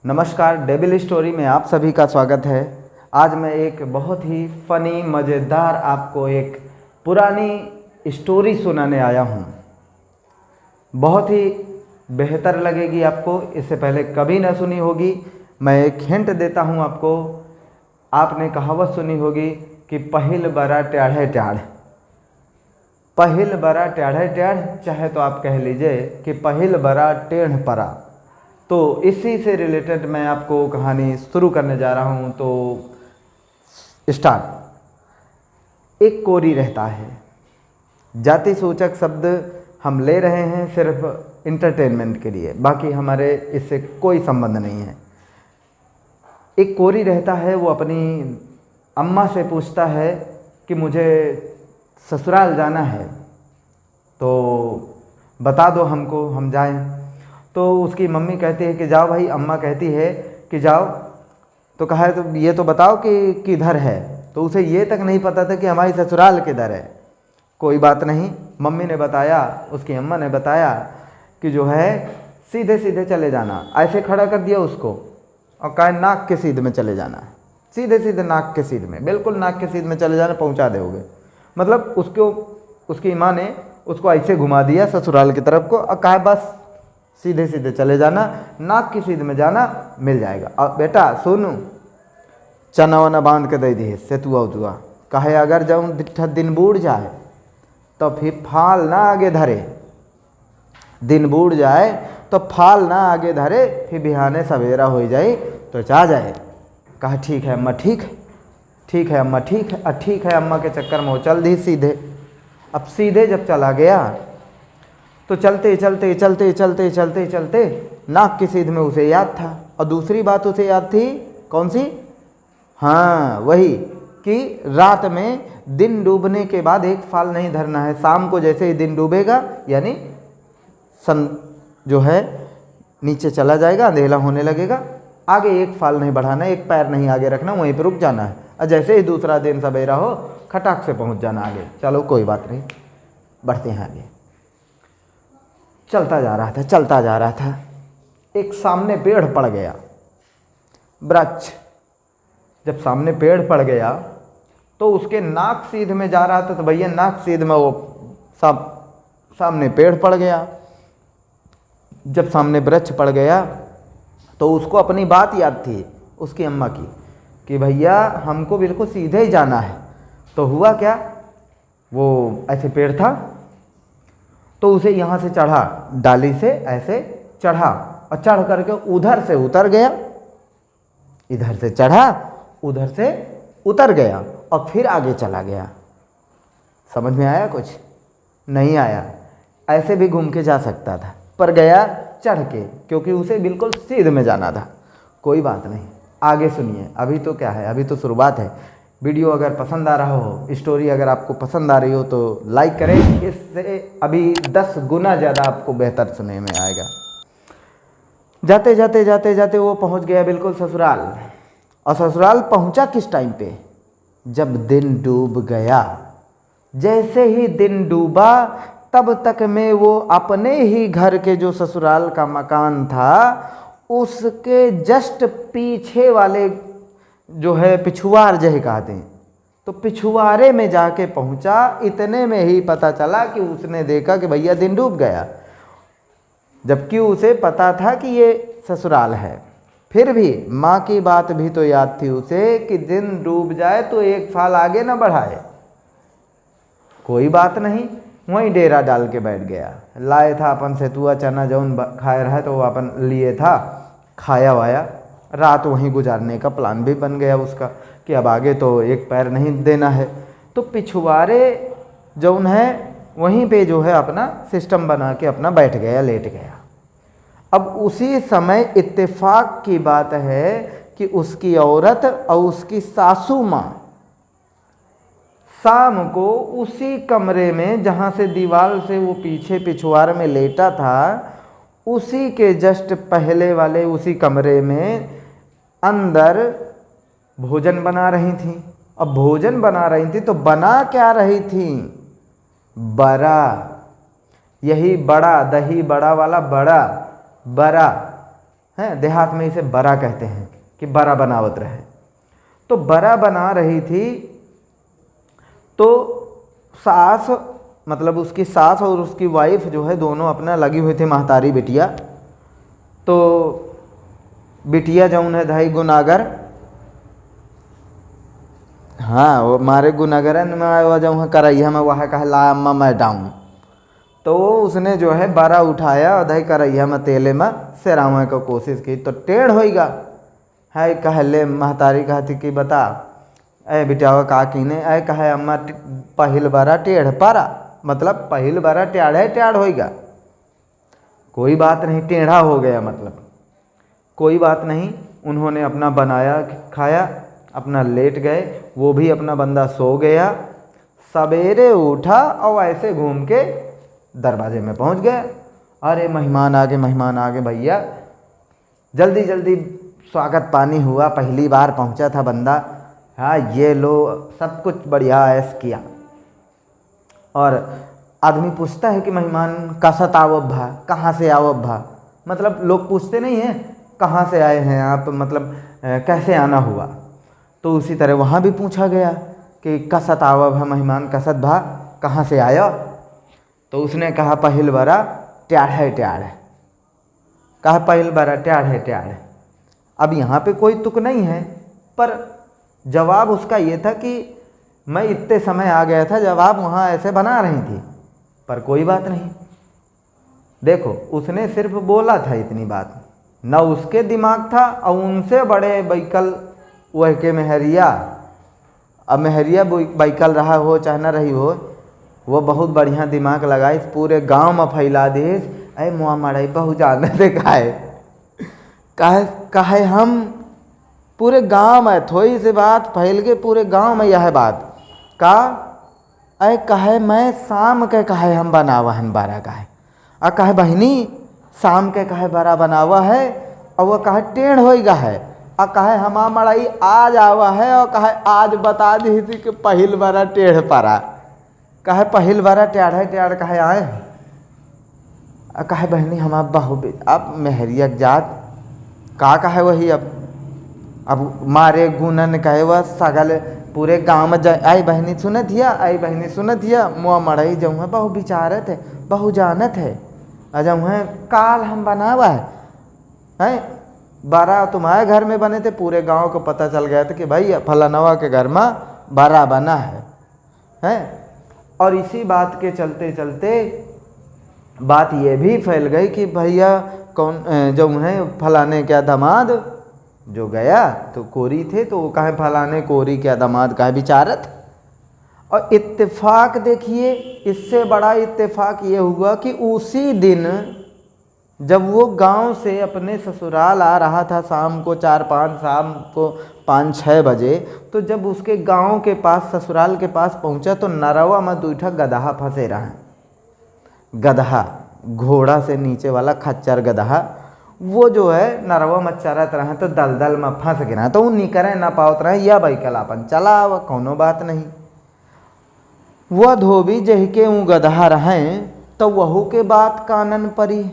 नमस्कार, devil story में आप सभी का स्वागत है। आज मैं एक बहुत ही फ़नी मज़ेदार आपको एक पुरानी स्टोरी सुनाने आया हूँ। बहुत ही बेहतर लगेगी आपको, इससे पहले कभी ना सुनी होगी। मैं एक हिंट देता हूँ आपको। आपने कहावत सुनी होगी कि पहिल बरा टेढ़े टेढ़, पहिल बरा टेढ़े टेढ़, चाहे तो आप कह लीजिए कि पहिल बरा टेढ़ परा। तो इसी से रिलेटेड मैं आपको कहानी शुरू करने जा रहा हूँ। तो स्टार्ट। एक कोरी रहता है। जाति सूचक शब्द हम ले रहे हैं सिर्फ इंटरटेनमेंट के लिए, बाकी हमारे इससे कोई संबंध नहीं है। एक कोरी रहता है, वो अपनी अम्मा से पूछता है कि मुझे ससुराल जाना है, तो बता दो हमको, हम जाएं। तो उसकी मम्मी कहती है कि जाओ भाई, अम्मा कहती है कि जाओ। तो कहा है तो ये तो बताओ कि किधर है। तो उसे ये तक नहीं पता था कि हमारी ससुराल किधर है। कोई बात नहीं, मम्मी ने बताया, उसकी अम्मा ने बताया कि जो है सीधे सीधे चले जाना। ऐसे खड़ा कर दिया उसको और कहा नाक के सीध में चले जाना, सीधे सीधे नाक के सीध में, बिल्कुल नाक के सीध में चले जाना, पहुंचा दोगे। मतलब उसको, उसकी माँ ने उसको ऐसे घुमा दिया ससुराल की तरफ को और कहा बस सीधे सीधे चले जाना, नाक की सीध में जाना, मिल जाएगा। अब बेटा सुनू, चना वना बांध के दे दी सेतुआ उतुआ। कहे अगर जाऊँ दिन बूढ़ जाए तो फिर फाल ना आगे धरे, दिन बूढ़ जाए तो फाल ना आगे धरे, फिर बिहाने सवेरा हो जाए तो जा जाए। कहा ठीक है अम्मा, ठीक है, ठीक है अम्मा, ठीक है, ठीक है अम्मा के चक्कर में वो चल दी सीधे। अब सीधे जब चला गया तो चलते चलते चलते चलते चलते चलते नाक की सीध में उसे याद था। और दूसरी बात उसे याद थी, कौन सी? हाँ वही कि रात में दिन डूबने के बाद एक फाल नहीं धरना है। शाम को जैसे ही दिन डूबेगा, यानी सन जो है नीचे चला जाएगा, अंधेरा होने लगेगा, आगे एक फाल नहीं बढ़ाना, एक पैर नहीं आगे रखना, वहीं पर रुक जाना है। और जैसे ही दूसरा दिन सवेरा हो, खटाक से पहुंच जाना आगे। चलो कोई बात नहीं, बढ़ते हैं आगे। चलता जा रहा था, चलता जा रहा था, एक सामने पेड़ पड़ गया, वृक्ष। जब सामने पेड़ पड़ गया तो उसके नाक सीध में जा रहा था, तो भैया नाक सीध में वो सामने पेड़ पड़ गया। जब सामने वृक्ष पड़ गया तो उसको अपनी बात याद थी उसकी अम्मा की कि भैया हमको बिल्कुल सीधे ही जाना है। तो हुआ क्या, वो ऐसे पेड़ था तो उसे यहाँ से चढ़ा, डाली से ऐसे चढ़ा और चढ़ करके उधर से उतर गया, इधर से चढ़ा उधर से उतर गया और फिर आगे चला गया। समझ में आया? कुछ नहीं आया। ऐसे भी घूम के जा सकता था, पर गया चढ़ के, क्योंकि उसे बिल्कुल सीध में जाना था। कोई बात नहीं, आगे सुनिए। अभी तो क्या है, अभी तो शुरुआत है। वीडियो अगर पसंद आ रहा हो, स्टोरी अगर आपको पसंद आ रही हो तो लाइक करें, इससे अभी 10 गुना ज़्यादा आपको बेहतर सुनने में आएगा। जाते जाते जाते जाते वो पहुंच गया बिल्कुल ससुराल। और ससुराल पहुंचा किस टाइम पे? जब दिन डूब गया। जैसे ही दिन डूबा तब तक में वो अपने ही घर के जो ससुराल का मकान था उसके जस्ट पीछे वाले जो है पिछुआर जहे कहते हैं, तो पिछुआरे में जाके पहुंचा। इतने में ही पता चला कि उसने देखा कि भैया दिन डूब गया, जबकि उसे पता था कि ये ससुराल है। फिर भी माँ की बात भी तो याद थी उसे कि दिन डूब जाए तो एक फाल आगे ना बढ़ाए। कोई बात नहीं, वहीं डेरा डाल के बैठ गया। लाए था अपन सेतुआ चना जौन खाए रहा, तो वो अपन लिए था, खाया वाया, रात वहीं गुजारने का प्लान भी बन गया उसका कि अब आगे तो एक पैर नहीं देना है। तो पिछुआरे जौन है वहीं पे जो है अपना सिस्टम बना के अपना बैठ गया, लेट गया। अब उसी समय इत्तेफाक की बात है कि उसकी औरत और उसकी सासू माँ शाम को उसी कमरे में जहाँ से दीवार से वो पीछे पिछुआर में लेटा था, उसी के जस्ट पहले वाले उसी कमरे में अंदर भोजन बना रही थी। अब भोजन बना रही थी तो बना क्या रही थी? बड़ा, यही बड़ा, दही बड़ा वाला बड़ा, बड़ा, हैं, देहात में इसे बरा कहते हैं कि बरा बनावत रहे। तो बरा बना रही थी तो सास मतलब उसकी सास और उसकी वाइफ जो है दोनों अपना लगी हुई थी महतारी बिटिया। तो बिटिया जौन है धाई गुनागर, हाँ वो मारे गुनागरन में वो जो है करैया में वह कह ला अम्मा मैं डाऊँ। तो उसने जो है बरा उठाया और धाई करैया में तेले में सेरावे को कोशिश की तो टेढ़ होएगा है। कहले महतारी कहती कि बता ऐ बिटावा का कीने, ऐ कहे अम्मा पहिल बारा टेढ़ पारा, मतलब पहिल बारा टेढ़ होएगा, कोई बात नहीं, टेढ़ा हो गया मतलब कोई बात नहीं। उन्होंने अपना बनाया खाया, अपना लेट गए, वो भी अपना बंदा सो गया। सवेरे उठा और ऐसे घूम के दरवाजे में पहुंच गया। अरे मेहमान आ गए भैया, जल्दी जल्दी स्वागत पानी हुआ, पहली बार पहुंचा था बंदा, हाँ ये लो सब कुछ बढ़िया ऐस किया। और आदमी पूछता है कि मेहमान कसत आवब भा, कहाँ से आवब भा, मतलब लोग पूछते नहीं हैं कहाँ से आए हैं आप, मतलब कैसे आना हुआ। तो उसी तरह वहाँ भी पूछा गया कि कसत आवब भा मेहमान, कसत भा कहाँ से आया। तो उसने कहा पहिल बारा ट्याढ़, कहा पहिल बारा ट्याढ़। अब यहाँ पे कोई तुक नहीं है, पर जवाब उसका ये था कि मैं इतने समय आ गया था, जवाब वहाँ ऐसे बना रही थी, पर कोई बात नहीं। देखो उसने सिर्फ बोला था इतनी बात, न उसके दिमाग था और उनसे बड़े बैकल वह के मेहरिया। अब मेहरिया बैकल रहा हो चाहे न रही हो, वो बहुत बढ़िया दिमाग लगाई, पूरे गांव में फैला दीस, अरे मुआ मड़ई बहु जाने दे काहे हम पूरे गांव में थोड़ी सी बात फैल के पूरे गांव में यह बात का अरे कहे मैं शाम के कहे हम बनावा हन बारा कहे, और कहे बहनी शाम के कहे बड़ा बनावा है, और वह कहे टेढ़ होएगा है, और कहे हमा मड़ई आज आवा है, और कहे आज बता दी थी कि पहिल बारा टेढ़ पारा, कहे पहिल बारा टेढ़ कहे आए, और कहे बहनी हम बहु अब मेहरिया जात का कहे वही अब मारे गुनन कहे वह सगल पूरे गांव में आई बहनी सुनत हिया, आई बहनी सुनत हिया, मुआ मड़ई जो है बहु विचारत है, बहु जानत है, अजम है काल हम बनावा है बारा तुम्हारे घर में बने थे, पूरे गांव को पता चल गया था कि भाई फलानवा के घर में बारा बना है। और इसी बात के चलते चलते बात ये भी फैल गई कि भैया कौन जो है फलाने क्या दामाद जो गया तो कोरी थे, तो वो कहे फलाने कोरी क्या दामाद का विचारत। और इत्तेफाक देखिए, इससे बड़ा इत्तेफाक ये हुआ कि उसी दिन जब वो गांव से अपने ससुराल आ रहा था शाम को 4-5 शाम को 5-6 बजे, तो जब उसके गांव के पास ससुराल के पास पहुंचा तो नरवा में दूठा गदहा फंसे रहा। गदहा घोड़ा से नीचे वाला खच्चर गदहा, वो जो है नरवा में चरत रहे तो दलदल में फंस गिरा, तो वो निकरे ना पावत रहे, या बैकलापन चला वह कोनो बात नहीं। वह धोबी जह के ऊ गदहा रहे तो वहू के बात कानन परी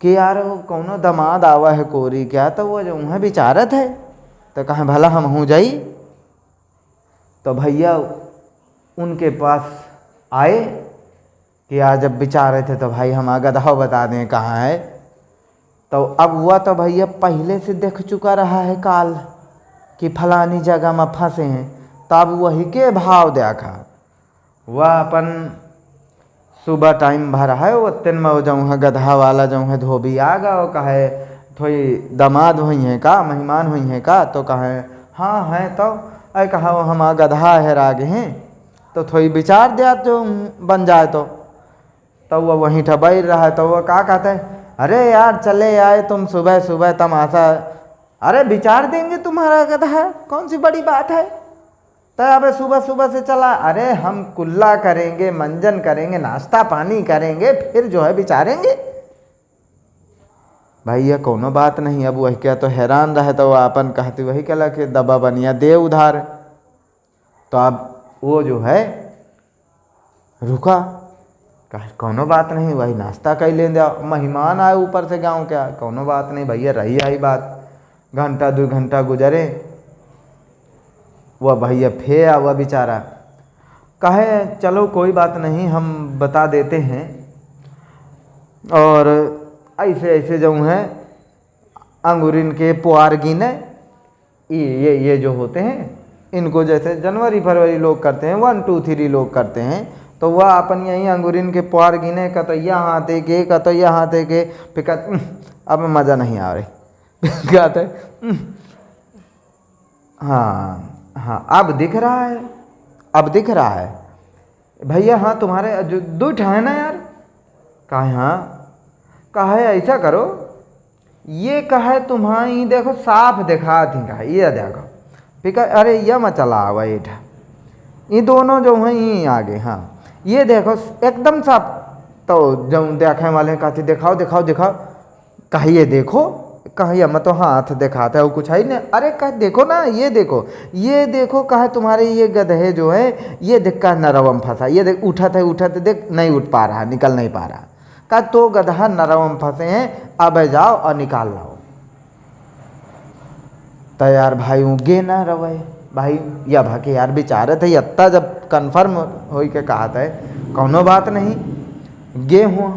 कि यार वो कौनो दमाद आवा है कोरी क्या, तो वो जो है विचारत है, तो कहें भला हम हूँ जाई। तो भैया उनके पास आए कि यार जब विचारे थे तो भाई हम गदहा बता दें कहाँ है। तो अब वह तो भैया पहले से देख चुका रहा है काल कि फलानी जगह में फंसे हैं, तब वही के भाव देखा। वह अपन सुबह टाइम भर है वो तीन में जो है गधा वाला जो है धोबी आ गया, वो कहे थोड़ी दमाद हुई हैं का, मेहमान हुई हैं का, तो कहे हाँ हैं। तो अरे कहा वो हम गधा है रागे हैं, तो थोड़ी विचार दिया जो बन जाए। तो वह वहीं ठबैर रहा है, तो वह क्या कहते हैं, अरे यार चले आए तुम सुबह सुबह तमाशा, अरे विचार देंगे तुम्हारा गधा, कौन सी बड़ी बात है। तो अब सुबह सुबह से चला, अरे हम कुल्ला करेंगे, मंजन करेंगे, नाश्ता पानी करेंगे, फिर जो है विचारेंगे। भैया कोनो बात नहीं। अब वही क्या तो हैरान रहे, तो वह अपन कहती वही कहला कि दबा बनिया दे उधार। तो अब वो जो है रुका, कहा कौनो बात नहीं भाई, नाश्ता कर ले जाओ, मेहमान आए ऊपर से गाँव क्या, कौनो बात नहीं भैया, रही आई बात। घंटा 2 घंटा गुजरे, वह भैया फिर वह बेचारा कहे चलो कोई बात नहीं हम बता देते हैं। और ऐसे ऐसे जो हैं अंगूरिन के पुआर गिने, ये जो होते हैं इनको जैसे जनवरी फरवरी लोग करते हैं, 1 2 3 लोग करते हैं, तो वह अपन यहीं अंगूरिन के पुआर गिने, कतैया हाथे के कतैया हाथे के, फिर अब मज़ा नहीं आ रही कहते हाँ हाँ अब दिख रहा है, अब दिख रहा है भैया, हाँ तुम्हारे जो 2 है ना यार, कहा हाँ, कहा ऐसा करो, ये कहे तुम्हारी देखो साफ दिखा थी, कहा ये देखो, फिर अरे ये मत चला हुआ एठा, ये दोनों जो हैं ये आगे, हाँ ये देखो एकदम साफ। तो जो देखने वाले कहते दिखाओ दिखाओ दिखाओ, कहिए देखो, कहिए मैं तो हाथ दिखाता है वो कुछ है ही नहीं, अरे कह देखो ना ये देखो कहे तुम्हारे ये गधे जो है ये देख का नरवम फंसा, ये देख उठा था देख नहीं उठ पा रहा, निकल नहीं पा रहा, का तो गधा नरवम फंसे हैं, अब जाओ और निकाल लाओ। तो यार भाई गे ना रवे भाई, या भाके यार बेचारे थे अत्ता जब कन्फर्म हो के कहा था कौनो बात नहीं गे हुआ।